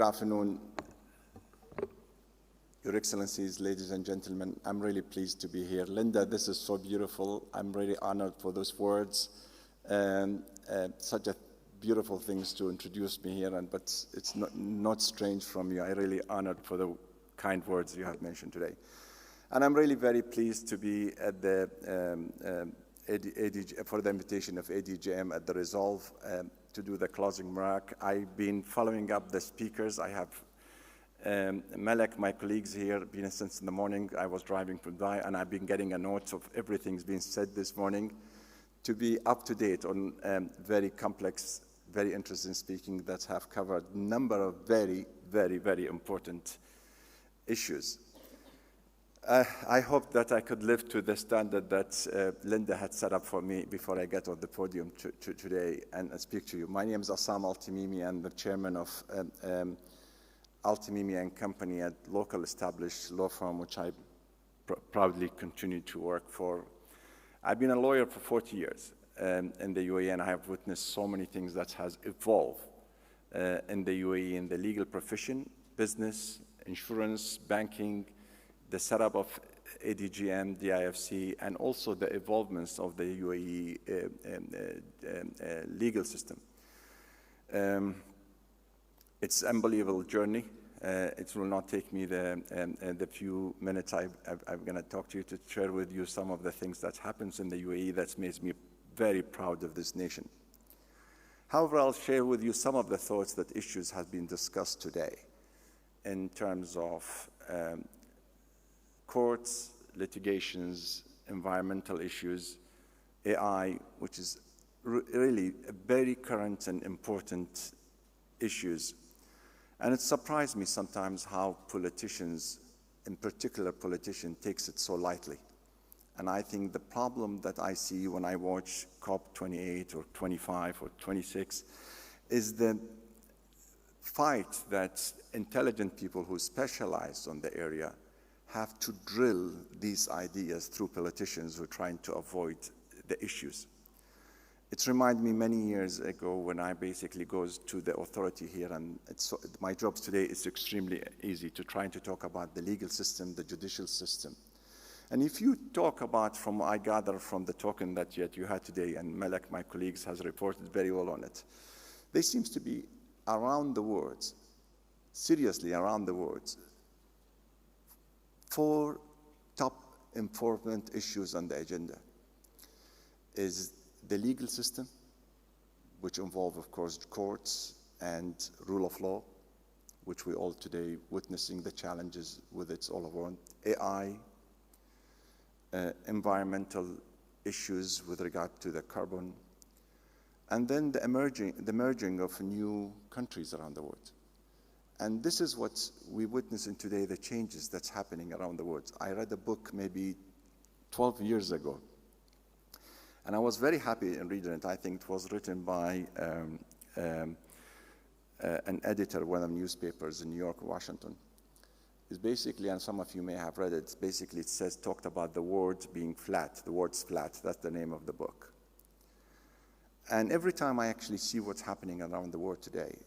Good afternoon, Your Excellencies, ladies and gentlemen. I'm really pleased to be here. Linda, this is so beautiful. I'm really honored for those words. Such a beautiful things to introduce me here, but it's not strange from you. I'm really honored for the kind words you have mentioned today. And I'm really very pleased to be at the for the invitation of ADGM at the Resolve to do the closing remark. I've been following up the speakers. I have Malek, my colleagues here, been since in the morning. I was driving from Dubai, and I've been getting a note of everything's been said this morning to be up to date on very complex, very interesting speaking that have covered a number of very, very, very important issues. I hope that I could live to the standard that Linda had set up for me before I get on the podium today and speak to you. My name is Assam Al-Timimi. I'm the chairman of Al-Timimi and Company, a local established law firm which I proudly continue to work for. I've been a lawyer for 40 years in the UAE, and I have witnessed so many things that has evolved in the UAE, in the legal profession, business, insurance, banking, the setup of ADGM, the IFC, and also the evolvements of the UAE legal system. It's an unbelievable journey. It will not take me the few minutes I'm going to talk to you to share with you some of the things that happens in the UAE that makes me very proud of this nation. However, I'll share with you some of the thoughts that issues have been discussed today in terms of courts, litigations, environmental issues, AI, which is really a very current and important issues. And it surprised me sometimes how politicians, in particular politicians, takes it so lightly. And I think the problem that I see when I watch COP28 or 25 or 26 is the fight that intelligent people who specialize on the area have to drill these ideas through politicians who are trying to avoid the issues. It reminded me many years ago when I basically goes to the authority here, and my job today is extremely easy to try to talk about the legal system, the judicial system. And if you talk about, from I gather from the token that you had today, and Malek, my colleagues, has reported very well on it, there seems to be around the world, seriously around the world, 4 top important issues on the agenda is the legal system, which involve, of course, courts and rule of law, which we all today witnessing the challenges with it all around, AI, environmental issues with regard to the carbon, and then the merging of new countries around the world. And this is what we witnessing today, the changes that's happening around the world. I read a book maybe 12 years ago, and I was very happy in reading it. I think it was written by an editor of one of the newspapers in New York, Washington. It's basically, and some of you may have read it, basically it says, talked about the world being flat, the word's flat, that's the name of the book. And every time I actually see what's happening around the world today,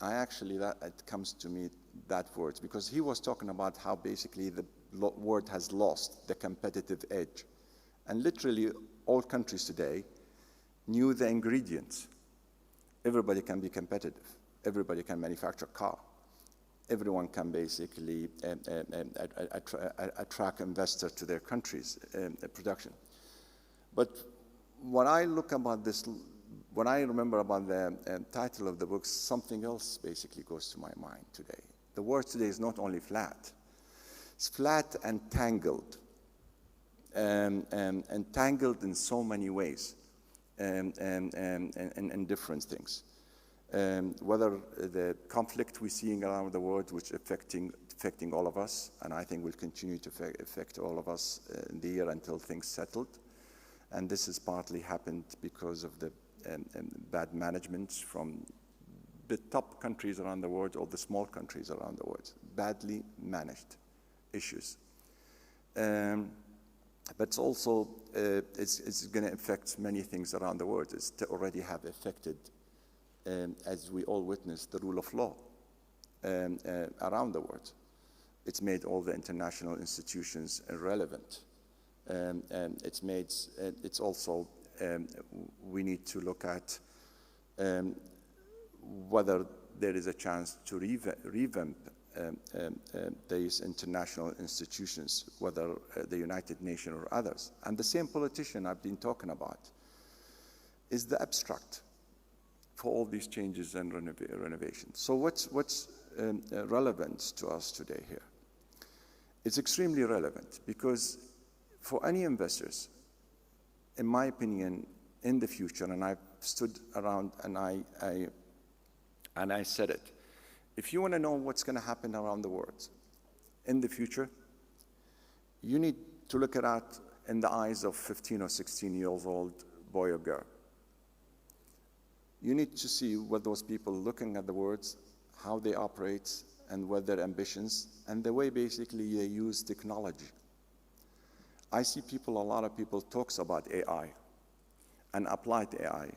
it comes to me that word, because he was talking about how basically the world has lost the competitive edge. And literally all countries today knew the ingredients. Everybody can be competitive. Everybody can manufacture a car. Everyone can basically attract investors to their country's production. But when I look about this, when I remember about the title of the book, something else basically goes to my mind today. The word today is not only flat. It's flat and tangled. And tangled in so many ways and different things. Whether the conflict we're seeing around the world, which affecting all of us, and I think will continue to affect all of us in the year until things settled. And this has partly happened because of the bad management from the top countries around the world or the small countries around the world, badly managed issues. But also, it's going to affect many things around the world. It's already have affected, as we all witnessed, the rule of law. around the world. It's made all the international institutions irrelevant. It's also, we need to look at whether there is a chance to revamp these international institutions, whether the United Nations or others. And the same politician I've been talking about is the abstract for all these changes and renovations. So what's relevant to us today here? It's extremely relevant because for any investors, in my opinion, in the future, and I've stood around and I said it, if you want to know what's going to happen around the world in the future, you need to look at it in the eyes of 15 or 16 years old boy or girl. You need to see what those people looking at the words, how they operate, and what their ambitions, and the way basically they use technology. I see people, a lot of people talks about AI and applied AI.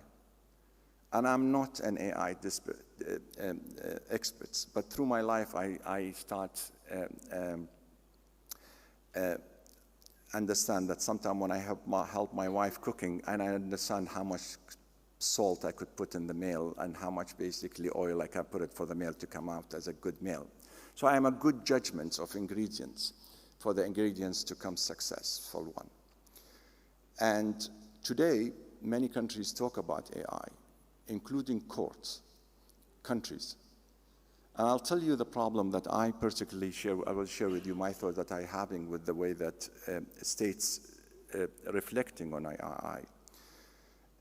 And I'm not an AI expert, but through my life, I start understand that sometimes when I help my wife cooking, and I understand how much salt I could put in the meal and how much basically oil I can put it for the meal to come out as a good meal. So I am a good judgment of ingredients for the ingredients to come successful one. And today, many countries talk about AI, including courts, countries. And I'll tell you the problem that I particularly share, I will share with you my thoughts that I'm having with the way that states reflecting on AI.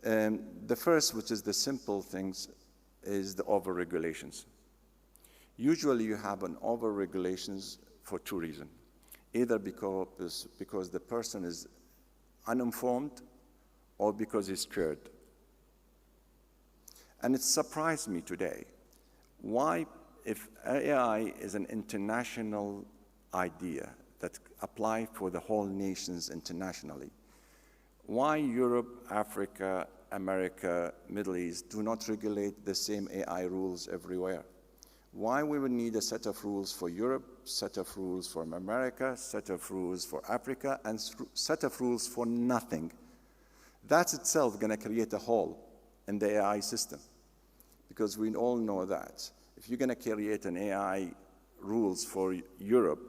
The first, which is the simple things, is the over-regulations. Usually you have an over-regulations for two reasons. Either because the person is uninformed or because he's scared. And it surprised me today, why, if AI is an international idea that applies for the whole nations internationally, why Europe, Africa, America, Middle East do not regulate the same AI rules everywhere? Why we would need a set of rules for Europe, set of rules for America, set of rules for Africa, and set of rules for nothing? That's itself going to create a hole in the AI system. Because we all know that if you're going to create an AI rules for Europe,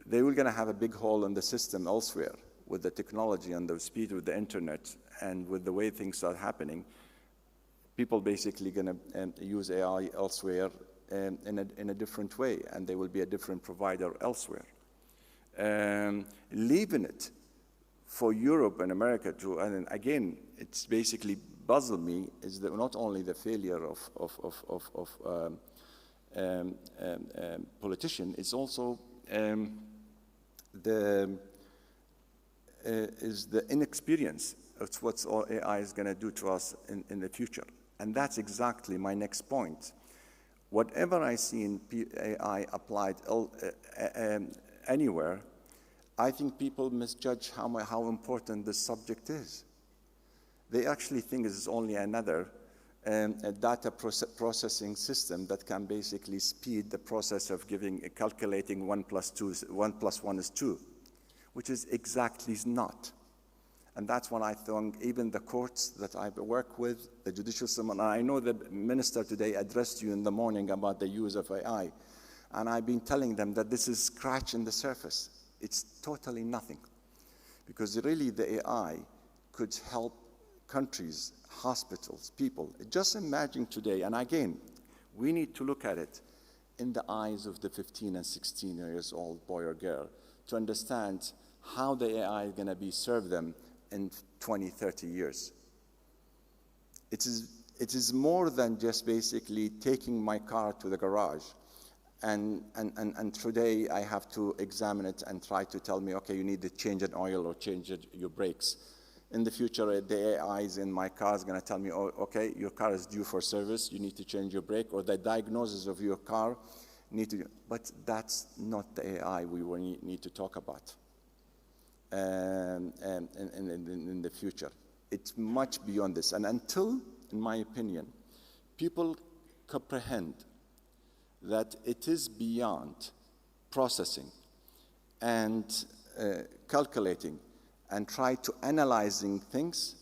they were going to have a big hole in the system elsewhere with the technology and the speed of the internet and with the way things are happening. People basically going to use AI elsewhere in a different way, and there will be a different provider elsewhere. Leaving it for Europe and America to, and again, it's basically puzzled me is that not only the failure of politician, it's also the inexperience of what all AI is going to do to us in the future. And that's exactly my next point. Whatever I see in AI applied anywhere, I think people misjudge how important this subject is. They actually think it's only another data processing system that can basically speed the process of calculating 1 + 1 is 2, which is exactly not. And that's when I think even the courts that I work with, the judicial system, and I know the minister today addressed you in the morning about the use of AI, and I've been telling them that this is scratching the surface. It's totally nothing. Because really the AI could help countries, hospitals, people. Just imagine today, and again, we need to look at it in the eyes of the 15 and 16 years old boy or girl to understand how the AI is going to be served them in 20, 30 years. It is more than just basically taking my car to the garage and today I have to examine it and try to tell me, okay, you need to change an oil or change your brakes. In the future, the AIs in my car is going to tell me, oh, okay, your car is due for service, you need to change your brake, or the diagnosis of your car need to, but that's not the AI we need to talk about in the future. It's much beyond this. And until, in my opinion, people comprehend that it is beyond processing and calculating and try to analyzing things,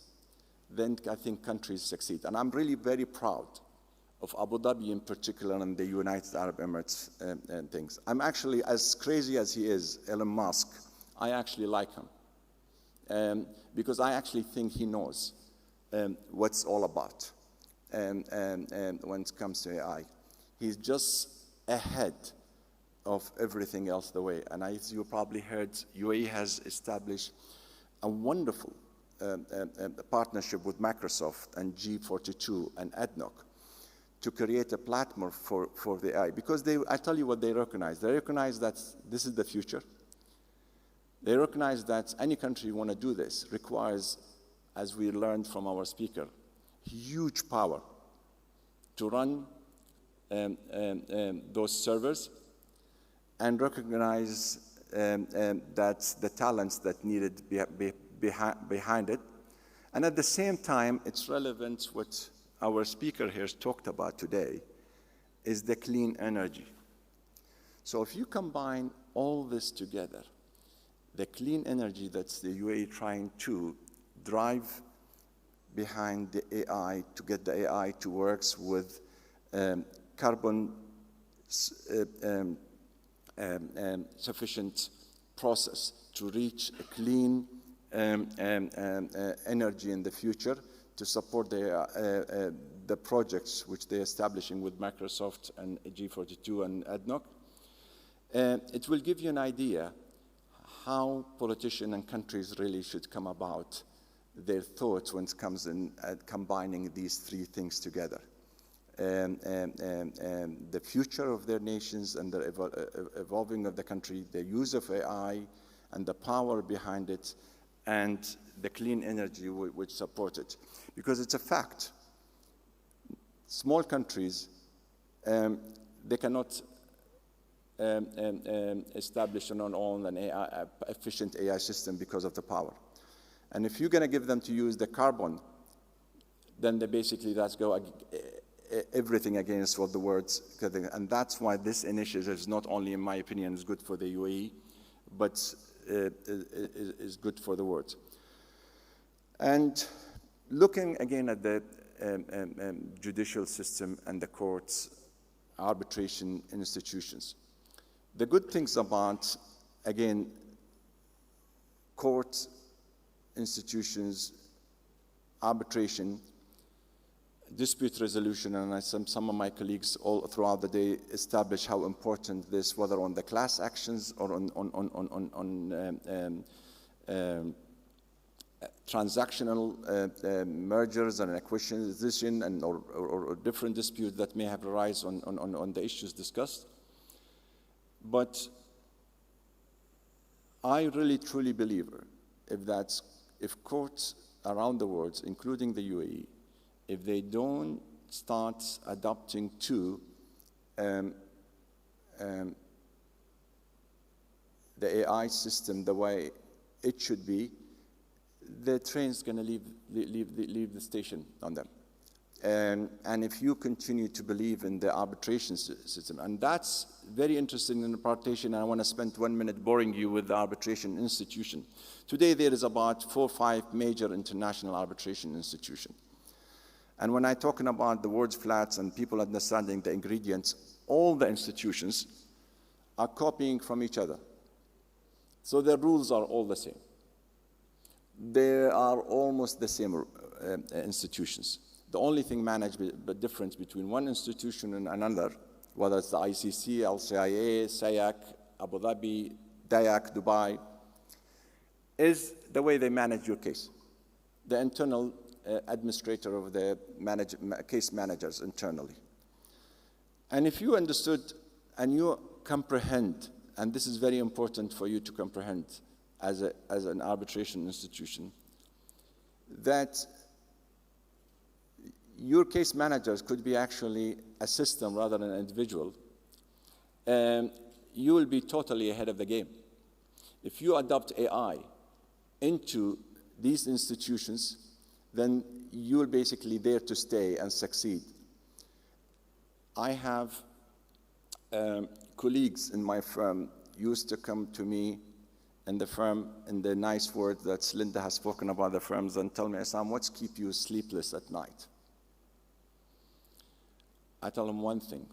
then I think countries succeed. And I'm really very proud of Abu Dhabi in particular and the United Arab Emirates and things. I'm actually, as crazy as he is, Elon Musk, I actually like him because I actually think he knows what's all about when it comes to AI. He's just ahead of everything else the way. And as you probably heard, UAE has established a wonderful partnership with Microsoft and G42 and ADNOC to create a platform for the AI. Because I tell you what they recognize. They recognize that this is the future. They recognize that any country want to do this requires, as we learned from our speaker, huge power to run those servers and recognize that the talents that needed behind it. And at the same time, it's relevant what our speaker here talked about today is the clean energy. So if you combine all this together, the clean energy that's the UAE trying to drive behind the AI to get the AI to work with carbon sufficient process to reach a clean energy in the future to support the projects which they're establishing with Microsoft and G42 and ADNOC. It will give you an idea how politicians and countries really should come about their thoughts when it comes in combining these three things together. The future of their nations and the evolving of the country, the use of AI and the power behind it, and the clean energy which support it. Because it's a fact, small countries, they cannot establish on their own an efficient AI system because of the power. And if you're going to give them to use the carbon, then they basically that's go everything against what the words, and that's why this initiative is not only, in my opinion, is good for the UAE, but is good for the world. And looking again at the judicial system and the courts, arbitration institutions, the good things about, again, court institutions, arbitration, dispute resolution, and some of my colleagues all throughout the day establish how important this, whether on the class actions or on transactional mergers and acquisition and or different disputes that may have arisen on the issues discussed. But I really truly believe if courts around the world, including the UAE, if they don't start adapting to the AI system the way it should be, the train's going to leave the station on them. And if you continue to believe in the arbitration system, and that's very interesting in the arbitration, and I want to spend 1 minute boring you with the arbitration institution. Today there is about 4 or 5 major international arbitration institutions. And when I'm talking about the words flats and people understanding the ingredients, all the institutions are copying from each other. So the rules are all the same. They are almost the same institutions. The only thing the difference between one institution and another, whether it's the ICC, LCIA, SAYAC, Abu Dhabi, DAYAC, Dubai, is the way they manage your case. The internal administrator of the case managers internally. And if you understood and you comprehend, and this is very important for you to comprehend as an arbitration institution, that your case managers could be actually a system rather than an individual, you will be totally ahead of the game. If you adopt AI into these institutions, then you're basically there to stay and succeed. I have colleagues in my firm used to come to me in the firm in the nice words that Linda has spoken about the firms and tell me, Essam, what's keep you sleepless at night? I tell them one thing,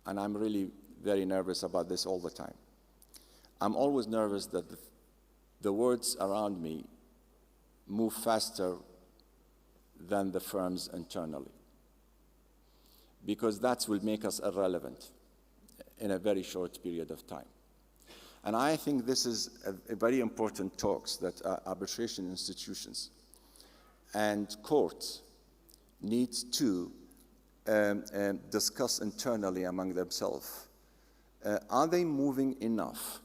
and I'm really very nervous about this all the time. I'm always nervous that the words around me move faster than the firms internally, because that will make us irrelevant in a very short period of time. And I think this is a very important talks that arbitration institutions and courts need to discuss internally among themselves. Are they moving enough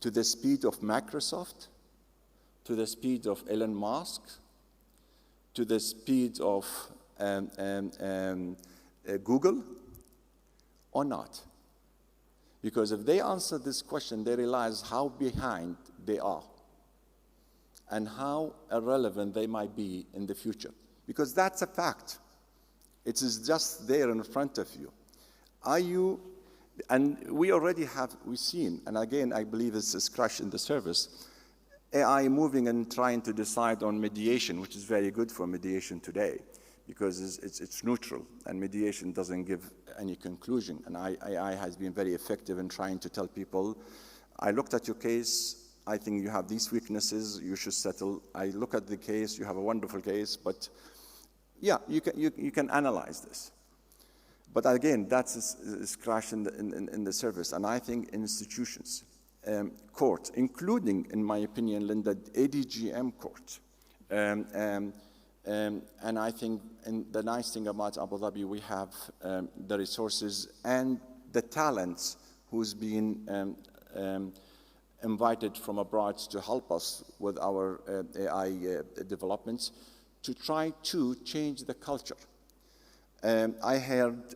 to the speed of Microsoft, to the speed of Elon Musk, to the speed of Google, or not? Because if they answer this question, they realize how behind they are and how irrelevant they might be in the future. Because that's a fact. It is just there in front of you. Are you, and we already have, we've seen, and again, I believe this is crashed in the service, AI moving and trying to decide on mediation, which is very good for mediation today, because it's neutral, and mediation doesn't give any conclusion. And AI has been very effective in trying to tell people, I looked at your case, I think you have these weaknesses, you should settle. I look at the case, you have a wonderful case, but yeah, you can analyze this. But again, that's a crash in the service. And I think institutions, court, including, in my opinion, Linda, ADGM court, and I think the nice thing about Abu Dhabi, we have the resources and the talents who's been invited from abroad to help us with our AI developments to try to change the culture. I heard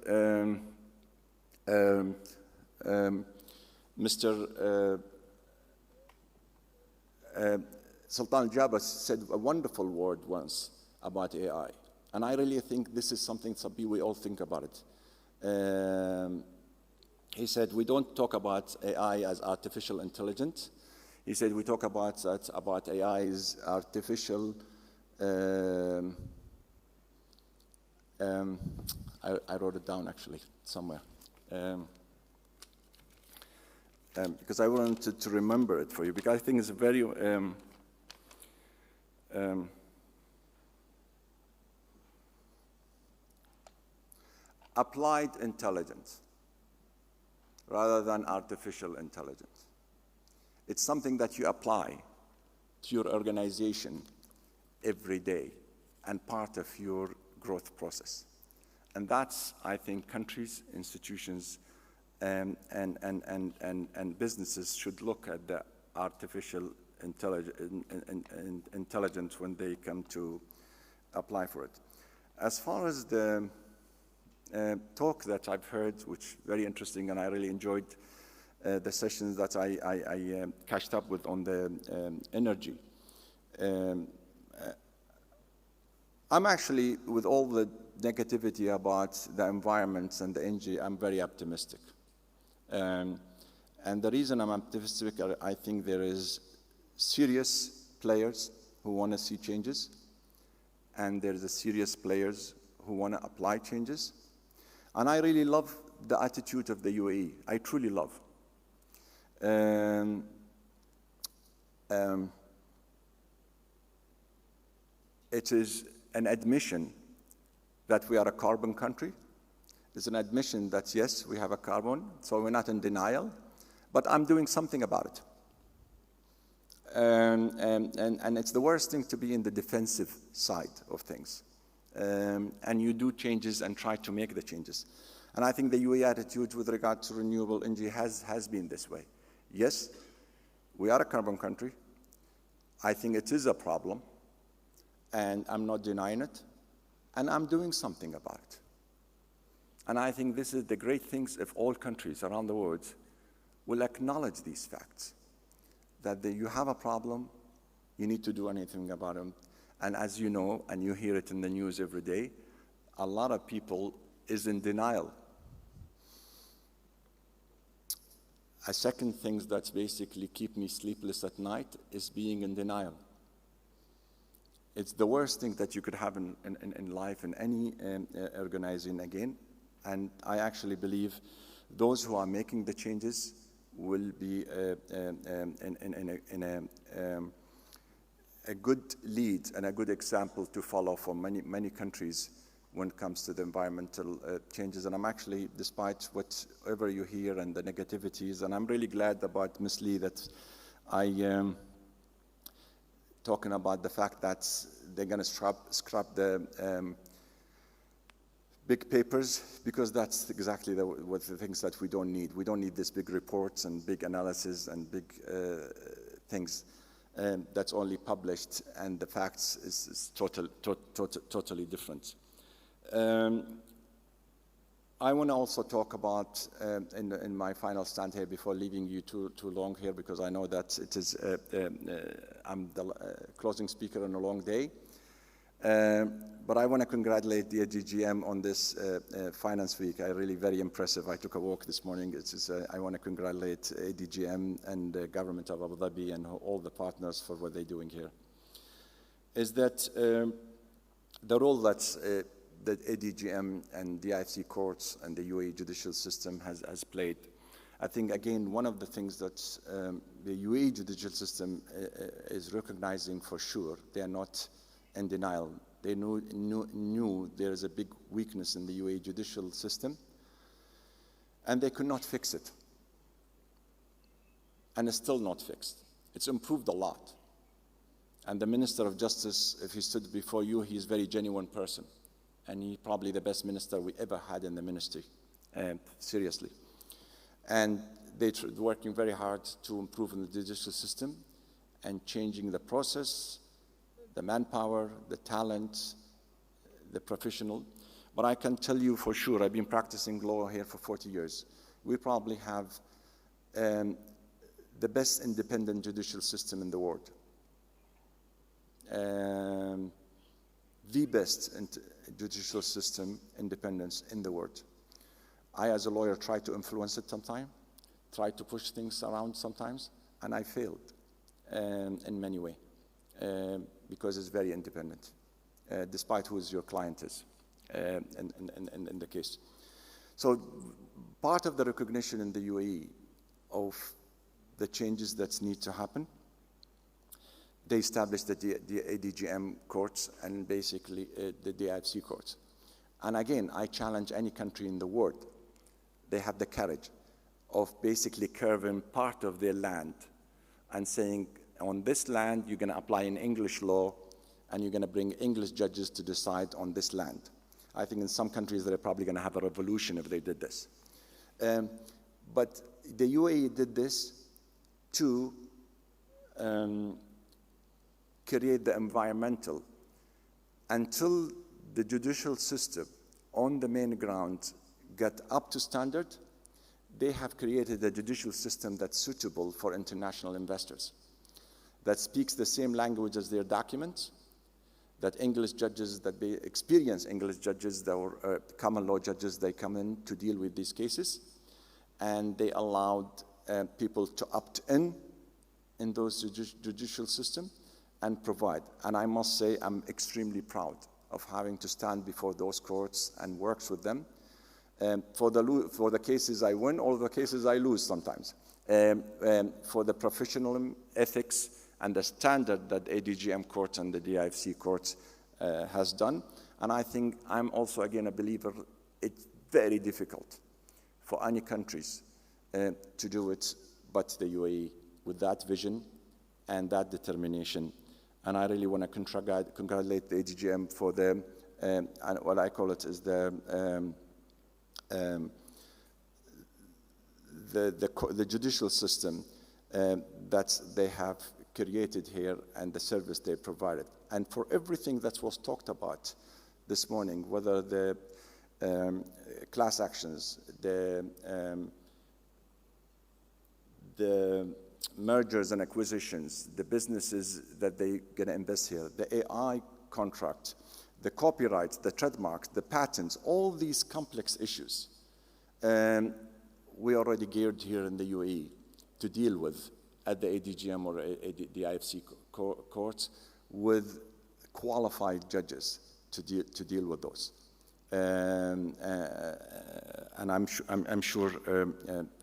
Mr. Sultan Jabbar said a wonderful word once about AI. And I really think this is something, Sabi, we all think about it. He said, we don't talk about AI as artificial intelligence. He said, we talk about AI as artificial, I wrote it down actually somewhere. Because I wanted to remember it for you, because I think it's a very, applied intelligence rather than artificial intelligence. It's something that you apply to your organization every day and part of your growth process. And that's, I think, countries, institutions, and businesses should look at the artificial intelligence when they come to apply for it. As far as the talk that I've heard, which is very interesting, and I really enjoyed the sessions that I catched up with on the energy. I'm actually, with all the negativity about the environment and the energy, I'm very optimistic. And the reason I'm optimistic, I think there is serious players who want to see changes, and there's a serious players who want to apply changes. And I really love the attitude of the UAE. I truly love. It is an admission that we are a carbon country. It's an admission that, yes, we have a carbon, so we're not in denial, but I'm doing something about it. And it's the worst thing to be in the defensive side of things. And you do changes and try to make the changes. And I think the UAE attitude with regard to renewable energy has been this way. Yes, we are a carbon country. I think it is a problem, and I'm not denying it, and I'm doing something about it. And I think this is the great things if all countries around the world will acknowledge these facts, that you have a problem, you need to do anything about them. And as you know, and you hear it in the news every day, a lot of people is in denial. A second thing that's basically keep me sleepless at night is being in denial. It's the worst thing that you could have in life, in any organizing again. And I actually believe those who are making the changes will be in a good lead and a good example to follow for many countries when it comes to the environmental changes. And I'm actually, despite whatever you hear and the negativities, and I'm really glad about Ms. Lee that talking about the fact that they're going to scrap the big papers, because that's exactly what the things that we don't need. We don't need these big reports and big analysis and big things that's only published, and the facts is totally different. I want to also talk about, in my final stand here before leaving you too long here, because I know that it is, I'm the closing speaker on a long day. But I want to congratulate the ADGM on this Finance Week. Really very impressive. I took a walk this morning. I want to congratulate ADGM and the government of Abu Dhabi and all the partners for what they're doing here. Is that the role that ADGM and the IFC courts and the UAE judicial system has played. I think, again, one of the things that the UAE judicial system is recognizing for sure, they are not in denial. They knew there is a big weakness in the UAE judicial system, and they could not fix it. And it's still not fixed. It's improved a lot. And the Minister of Justice, if he stood before you, he's a very genuine person. And he's probably the best minister we ever had in the ministry, seriously. And they're working very hard to improve in the judicial system and changing the process, the manpower, the talent, the professional. But I can tell you for sure, I've been practicing law here for 40 years. We probably have the best independent judicial system in the world. The best judicial system independence in the world. I, as a lawyer, try to influence it sometimes, try to push things around sometimes, and I failed in many ways because it's very independent, despite who your client is in the case. So part of the recognition in the UAE of the changes that need to happen, they established the ADGM courts and basically the IFC courts. And again, I challenge any country in the world. They have the courage of basically curving part of their land and saying, on this land, you're going to apply an English law and you're going to bring English judges to decide on this land. I think in some countries, they're probably going to have a revolution if they did this. But the UAE did this to create the environmental. Until the judicial system on the main ground get up to standard, they have created a judicial system that's suitable for international investors, that speaks the same language as their documents, that English judges, that they experience English judges, or common law judges, they come in to deal with these cases, and they allowed people to opt in those judicial system and provide. And I must say, I'm extremely proud of having to stand before those courts and work with them. For the cases I win, or the cases I lose sometimes. For the professional ethics and the standard that ADGM courts and the DIFC courts has done. And I think I'm also, again, a believer, it's very difficult for any countries to do it, but the UAE, with that vision and that determination. And I really want to congratulate the ADGM for the, what I call it is the judicial system that they have created here and the service they provided. And for everything that was talked about this morning, whether the class actions, the mergers and acquisitions, the businesses that they're going to invest here, the AI contract, the copyright, the trademarks, the patents, all these complex issues we already geared here in the UAE to deal with at the ADGM or the IFC courts with qualified judges to deal with those. And I'm sure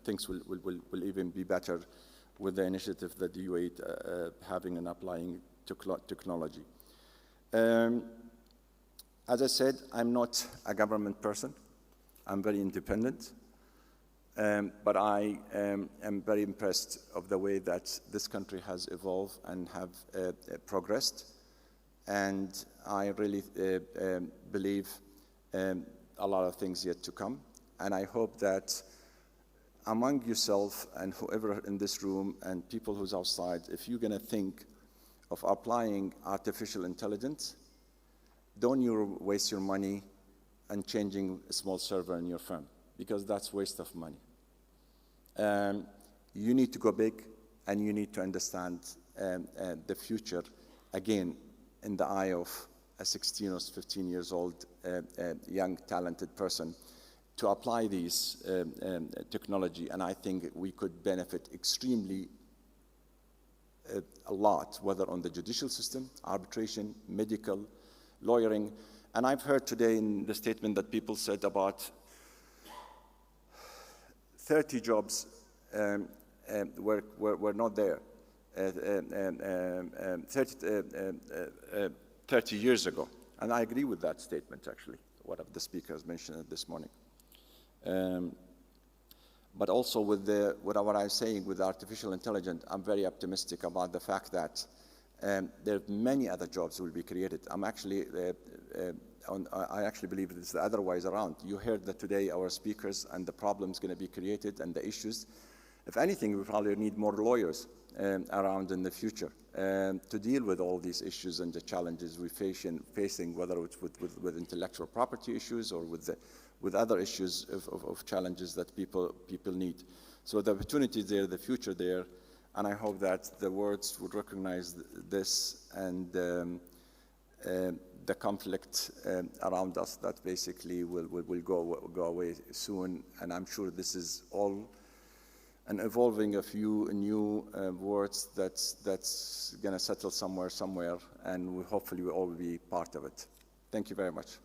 things will even be better with the initiative that the UAE having and applying technology. As I said, I'm not a government person. I'm very independent. But I am very impressed of the way that this country has evolved and have progressed. And I really believe a lot of things yet to come. And I hope that among yourself and whoever in this room and people who's outside, if you're going to think of applying artificial intelligence, don't you waste your money on changing a small server in your firm, because that's waste of money. You need to go big, and you need to understand the future, again, in the eye of a 16 or 15 years old young, talented person, to apply these technology. And I think we could benefit extremely a lot, whether on the judicial system, arbitration, medical, lawyering. And I've heard today in the statement that people said about 30 jobs were not there 30 years ago. And I agree with that statement, actually, one of the speakers mentioned it this morning. But also with what I was saying with artificial intelligence, I'm very optimistic about the fact that there are many other jobs will be created. I actually believe it's the other way around. You heard that today our speakers and the problems going to be created and the issues. If anything, we probably need more lawyers around in the future to deal with all these issues and the challenges we're facing, whether it's with intellectual property issues or with other issues of challenges that people need. So the opportunity is there, the future there, and I hope that the words would recognize this and the conflict around us that basically will go away soon. And I'm sure this is all an evolving of new words that's going to settle somewhere, and hopefully we'll all be part of it. Thank you very much.